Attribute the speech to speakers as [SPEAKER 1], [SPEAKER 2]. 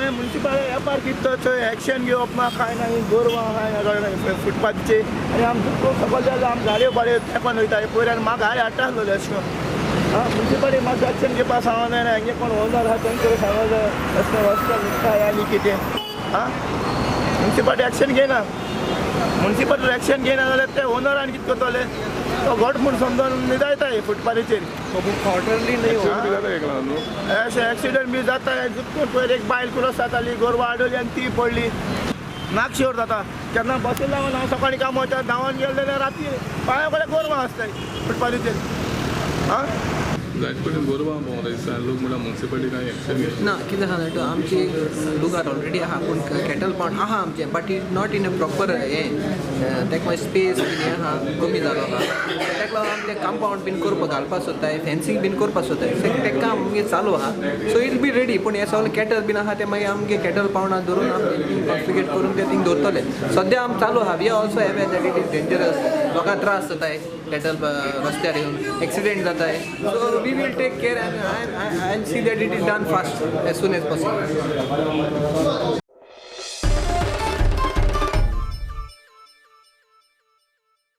[SPEAKER 1] हांवें मुन्सिपल एपार कितें थंय एक्शन घेवप ना कांय ना गोरवां कांय फुटपाथचे आनी आमचो सकयल जाल्यार आमी गाडयो बाडयो तेंकोन वयता पयल्यार म्हाका गाडी हाडटालो अशें करून मुन्सिपालिटी मातसो एक्शन घेवपा सांगो जाय ना हेंगे कोण ओनर आहा तेंचे सांगो जाय रस्ते रस्ते नुकसाय आनी कितें मुन्सिपालिटी एक्शन घेयना मुन्सिपालिटी एक्शन घेयना जाल्यार ते ओनरान कितें करतले तो घोट म्हूण समजून न्हिदायताय फुटपाथीचेर
[SPEAKER 2] क्वार्टरली नाही
[SPEAKER 1] अशें एक्सिडंट बी जाता चुकून पयर एक बायल क्रॉस जाताली गोरवां आडवली आनी ती पडली नाक शिवर जाता केन्ना बसीन लागून हांव सकाळीं काम वयता धांवून गेले जाल्यार राती पांया कडेन गोरवां आसताय फुटपाथीचेर
[SPEAKER 3] जायत कडेन गोरवां भोंवता दिसता लोक म्हणल्यार मुन्सिपालिटी कांय एक्शन घेयना
[SPEAKER 2] ना कितें आहा जाणा आमची लुगार ऑलरेडी आहा पूण कॅटल पावंड आहा आमचे but it not in a proper हें तेका मागीर स्पेस बीन हें आहा कमी जालो आहा तेका लागून आमी तें कंपावंड बीन करपाक घालपाक सोदताय फेन्सींग बीन करपाक सोदताय तें काम आमगे चालू आहा सो इट बी रेडी पूण हे सगळे कॅटल बीन आहा ते मागीर आमगे कॅटल पावंडार धरून आमी कॉन्फिगेट करून ते थिंग दवरतले सद्या आमी चालू आहा we also have that it is dangerous लोकांक त्रास जाताय कॅटल रस्त्यार येवन एक्सिडेंट जाताय so we will take care and I'll see that it is done fast as soon as possible.